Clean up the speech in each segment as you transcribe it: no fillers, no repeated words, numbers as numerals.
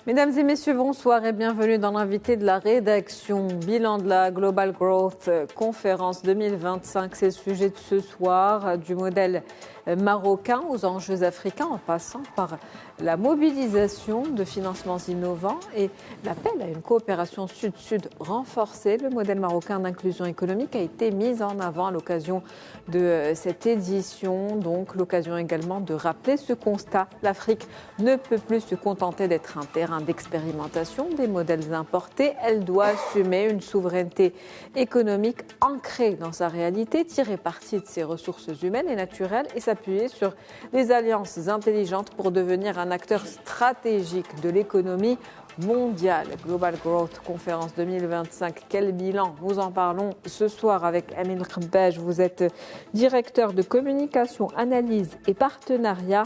Mesdames et messieurs, bonsoir et bienvenue dans l'invité de la rédaction. Bilan de la Global Growth Conférence 2025, c'est le sujet de ce soir, du modèle marocain aux enjeux africains en passant par la mobilisation de financements innovants et l'appel à une coopération sud-sud renforcée. Le modèle marocain d'inclusion économique a été mis en avant à l'occasion de cette édition. Donc l'occasion également de rappeler ce constat. L'Afrique ne peut plus se contenter d'être un terrain d'expérimentation des modèles importés. Elle doit assumer une souveraineté économique ancrée dans sa réalité, tirer parti de ses ressources humaines et naturelles et s'appuyer sur des alliances intelligentes pour devenir un acteur stratégique de l'économie mondiale. Global Growth Conférence 2025, quel bilan? Nous en parlons ce soir avec Amine Khbej. Vous êtes directeur de communication, analyse et partenariat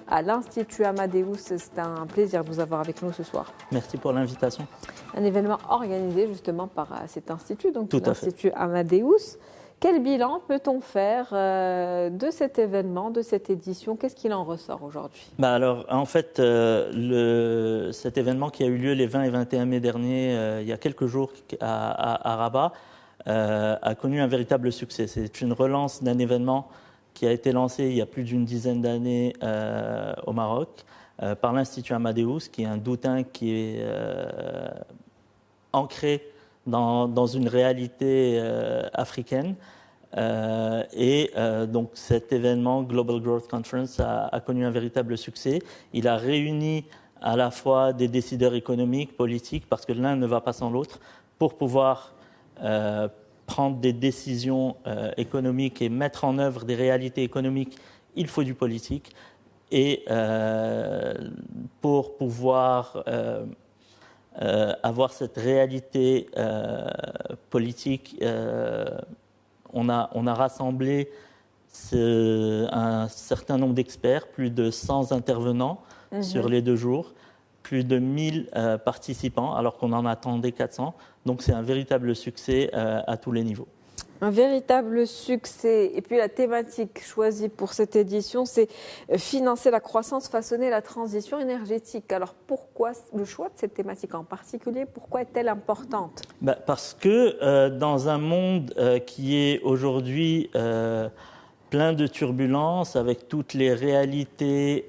à l'Institut Amadeus. C'est un plaisir de vous avoir avec nous ce soir. Merci pour l'invitation. Un événement organisé justement par cet institut, donc l'Institut Amadeus. Quel bilan peut-on faire de cet événement, de cette édition? Qu'est-ce qu'il en ressort aujourd'hui? Alors, en fait, cet événement qui a eu lieu les 20 et 21 mai dernier, il y a quelques jours à Rabat, a connu un véritable succès. C'est une relance d'un événement qui a été lancé il y a plus d'une dizaine d'années au Maroc par l'Institut Amadeus, qui est un doutin qui est ancré dans une réalité africaine. Donc cet événement, Global Growth Conference, a connu un véritable succès. Il a réuni à la fois des décideurs économiques, politiques, parce que l'un ne va pas sans l'autre, pour pouvoir prendre des décisions économiques et mettre en œuvre des réalités économiques. Il faut du politique. Et pour pouvoir avoir cette réalité politique, on a rassemblé un certain nombre d'experts, plus de 100 intervenants sur les 2 jours, plus de 1000 participants, alors qu'on en attendait 400. Donc c'est un véritable succès à tous les niveaux. Un véritable succès. Et puis la thématique choisie pour cette édition, c'est financer la croissance, façonner la transition énergétique. Alors pourquoi le choix de cette thématique en particulier? Pourquoi est-elle importante? Parce que dans un monde qui est aujourd'hui plein de turbulences, avec toutes les réalités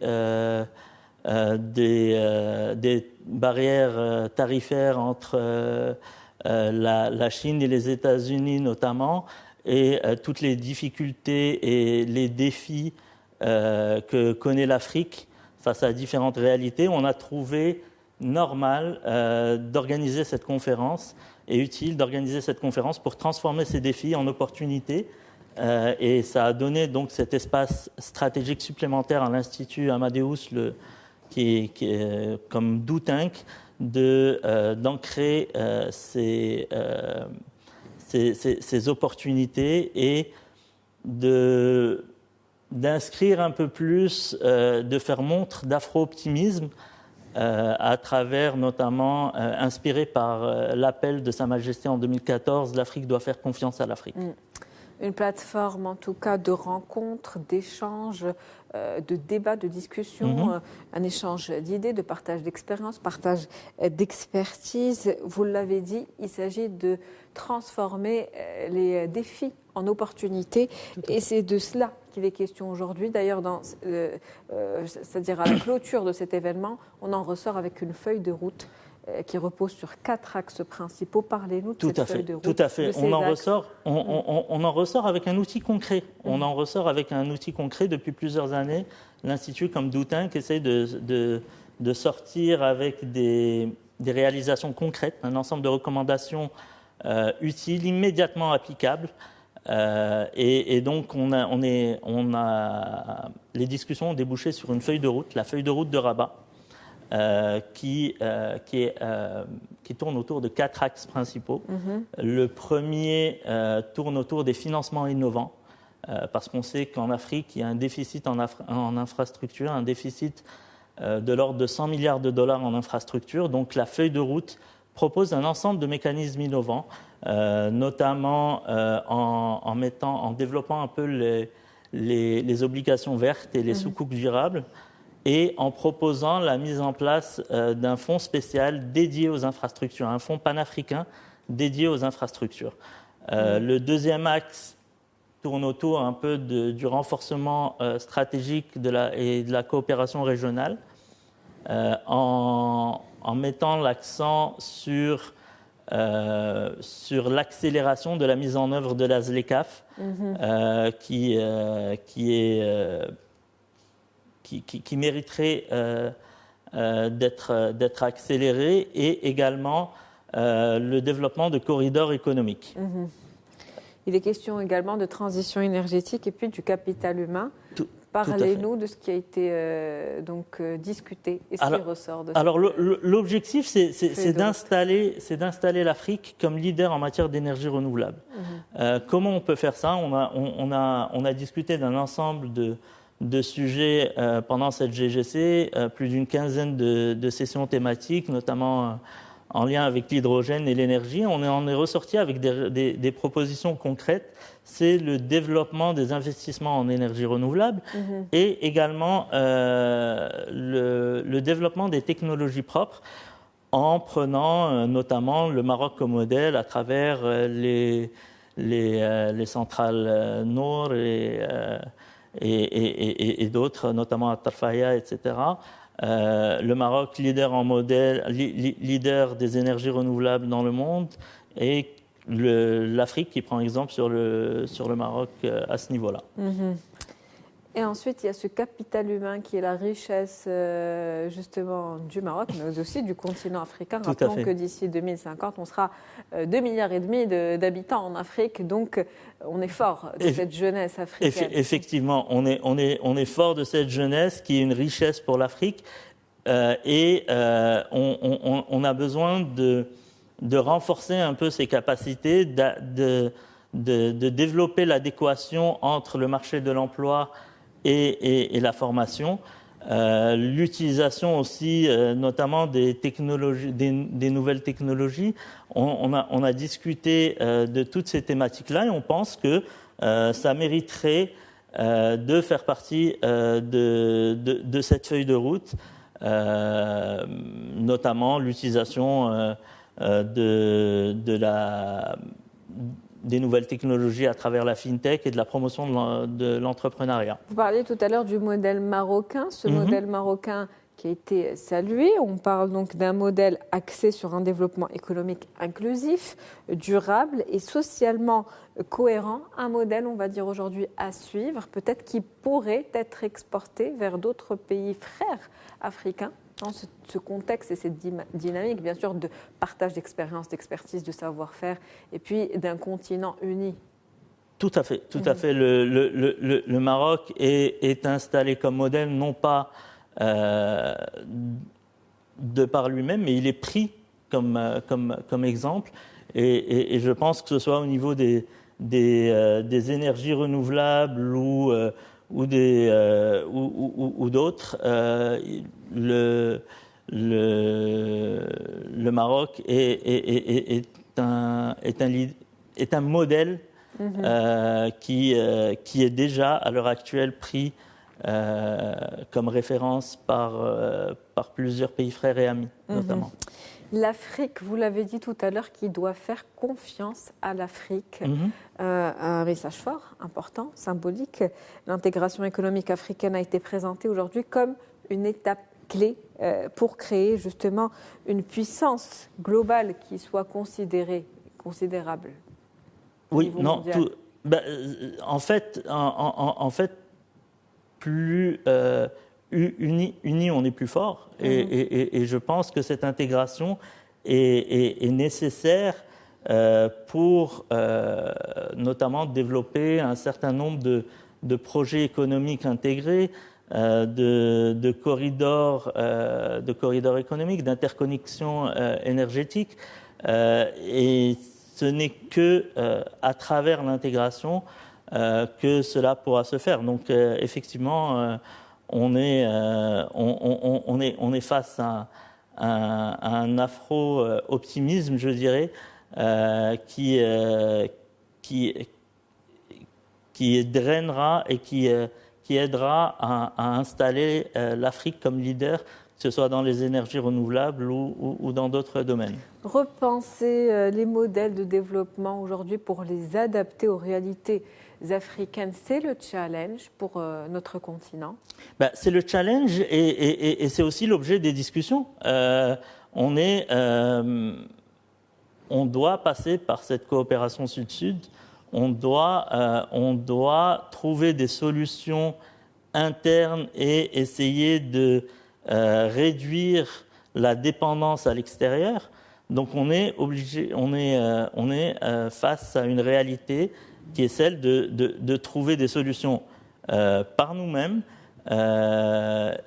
des barrières tarifaires entre la Chine et les États-Unis notamment, et toutes les difficultés et les défis que connaît l'Afrique face à différentes réalités, on a trouvé normal d'organiser cette conférence et utile d'organiser cette conférence pour transformer ces défis en opportunités. Et ça a donné donc cet espace stratégique supplémentaire à l'Institut Amadeus, qui est comme do tank, d'ancrer ces opportunités et d'inscrire un peu plus, de faire montre d'afro-optimisme à travers notamment, inspiré par l'appel de Sa Majesté en 2014, l'Afrique doit faire confiance à l'Afrique. Une plateforme en tout cas de rencontres, d'échanges, de débats, de discussions, un échange d'idées, de partage d'expériences, partage d'expertise. Vous l'avez dit, il s'agit de transformer les défis en opportunités et c'est de cela qu'il est question aujourd'hui. D'ailleurs, c'est-à-dire à la clôture de cet événement, on en ressort avec une feuille de route qui repose sur 4 axes principaux. Parlez-nous de cette feuille de route. Tout à fait. On en ressort avec un outil concret. On en ressort avec un outil concret depuis plusieurs années. L'Institut, comme Doutin, qui essaie de sortir avec des réalisations concrètes, un ensemble de recommandations utiles, immédiatement applicables. Et donc, les discussions ont débouché sur une feuille de route, la feuille de route de Rabat. Qui tourne autour de 4 axes principaux. Le premier tourne autour des financements innovants, parce qu'on sait qu'en Afrique, il y a un déficit en infrastructure, un déficit de l'ordre de 100 milliards de dollars en infrastructure. Donc la feuille de route propose un ensemble de mécanismes innovants, notamment en développant un peu les obligations vertes et les sous-coups durables, et en proposant la mise en place d'un fonds spécial dédié aux infrastructures, un fonds panafricain dédié aux infrastructures. Le deuxième axe tourne autour un peu du renforcement stratégique et de la coopération régionale, en mettant l'accent sur l'accélération de la mise en œuvre de la ZLECAf, qui mériterait d'être accélérée, et également le développement de corridors économiques. Il est question également de transition énergétique et puis du capital humain. Parlez-nous de ce qui a été discuté et ce qui ressort de ça. Alors l'objectif, c'est d'installer l'Afrique comme leader en matière d'énergie renouvelable. Comment on peut faire ça ? On a discuté d'un ensemble de sujets pendant cette GGC, plus d'une quinzaine de sessions thématiques, notamment en lien avec l'hydrogène et l'énergie. On en est ressorti avec des propositions concrètes. C'est le développement des investissements en énergie renouvelable et également le développement des technologies propres, en prenant notamment le Maroc comme modèle à travers les centrales Noor et d'autres, notamment à Tarfaya, etc. Le Maroc, leader des énergies renouvelables dans le monde, et l'Afrique qui prend exemple sur le Maroc à ce niveau-là. Et ensuite, il y a ce capital humain qui est la richesse justement du Maroc, mais aussi du continent africain. Rappelons que d'ici 2050, on sera 2,5 milliards d'habitants en Afrique, donc on est fort de cette jeunesse africaine. Effectivement, on est fort de cette jeunesse qui est une richesse pour l'Afrique, et on a besoin de renforcer un peu ses capacités, de développer l'adéquation entre le marché de l'emploi et la formation, l'utilisation aussi notamment des technologies, des nouvelles technologies. On a discuté de toutes ces thématiques-là, et on pense que ça mériterait de faire partie de cette feuille de route, notamment l'utilisation des nouvelles technologies à travers la FinTech et de la promotion de l'entrepreneuriat. Vous parliez tout à l'heure du modèle marocain, ce modèle marocain qui a été salué. On parle donc d'un modèle axé sur un développement économique inclusif, durable et socialement cohérent. Un modèle, on va dire aujourd'hui, à suivre, peut-être qui pourrait être exporté vers d'autres pays frères africains. Dans ce contexte et cette dynamique, bien sûr, de partage d'expérience, d'expertise, de savoir-faire, et puis d'un continent uni. Tout à fait, tout à fait. Le Maroc est installé comme modèle, non pas de par lui-même, mais il est pris comme exemple. Et je pense que ce soit au niveau des énergies renouvelables ou d'autres, le Maroc est un modèle qui est déjà à l'heure actuelle pris comme référence par plusieurs pays frères et amis, notamment. L'Afrique, vous l'avez dit tout à l'heure, qui doit faire confiance à l'Afrique. Un message fort, important, symbolique. L'intégration économique africaine a été présentée aujourd'hui comme une étape clé pour créer justement une puissance globale qui soit considérable. Oui, non, en fait, plus unis, on est plus fort. Et je pense que cette intégration est nécessaire pour notamment développer un certain nombre de projets économiques intégrés, de corridors économiques, d'interconnexions énergétiques. Et ce n'est que à travers l'intégration que cela pourra se faire. Donc effectivement, on est face à un afro-optimisme, je dirais, qui drainera et qui qui aidera à installer l'Afrique comme leader, que ce soit dans les énergies renouvelables ou dans d'autres domaines. Repenser les modèles de développement aujourd'hui pour les adapter aux réalités africaines, c'est le challenge pour notre continent. C'est le challenge et c'est aussi l'objet des discussions. On doit passer par cette coopération sud-sud. On doit trouver des solutions internes et essayer de réduire la dépendance à l'extérieur. Donc on est face à une réalité qui est celle de trouver des solutions par nous-mêmes.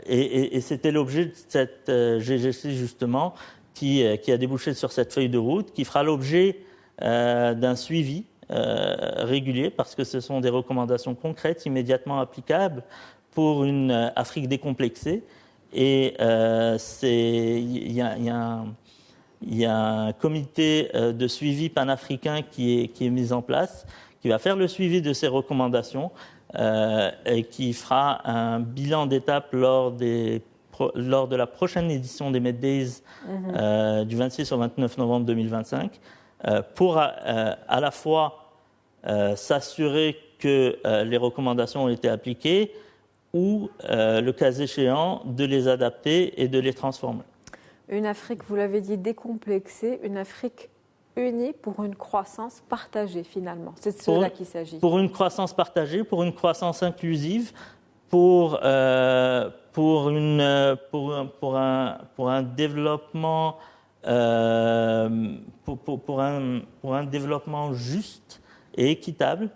Et c'était l'objet de cette GGC justement qui a débouché sur cette feuille de route, qui fera l'objet d'un suivi régulier, parce que ce sont des recommandations concrètes, immédiatement applicables pour une Afrique décomplexée. Et il y a un comité de suivi panafricain qui est mis en place, qui va faire le suivi de ces recommandations et qui fera un bilan d'étape lors de la prochaine édition des Med-Days du 26 au 29 novembre 2025 pour à la fois s'assurer que les recommandations ont été appliquées ou, le cas échéant, de les adapter et de les transformer. Une Afrique, vous l'avez dit, décomplexée, une Afrique unie pour une croissance partagée finalement. C'est de cela qu'il s'agit. Pour une croissance partagée, pour une croissance inclusive, pour un développement pour un développement juste et équitable.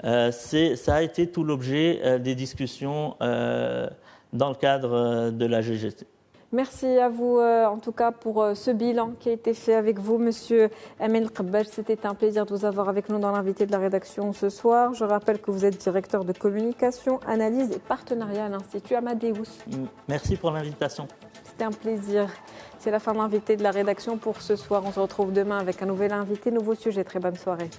Ça a été tout l'objet des discussions dans le cadre de la GGT. Merci à vous, en tout cas, pour ce bilan qui a été fait avec vous, Monsieur Amel Qabbaj. C'était un plaisir de vous avoir avec nous dans l'invité de la rédaction ce soir. Je rappelle que vous êtes directeur de communication, analyse et partenariat à l'Institut Amadeus. Merci pour l'invitation. C'était un plaisir. C'est la fin de l'invité de la rédaction pour ce soir. On se retrouve demain avec un nouvel invité, nouveau sujet. Très bonne soirée.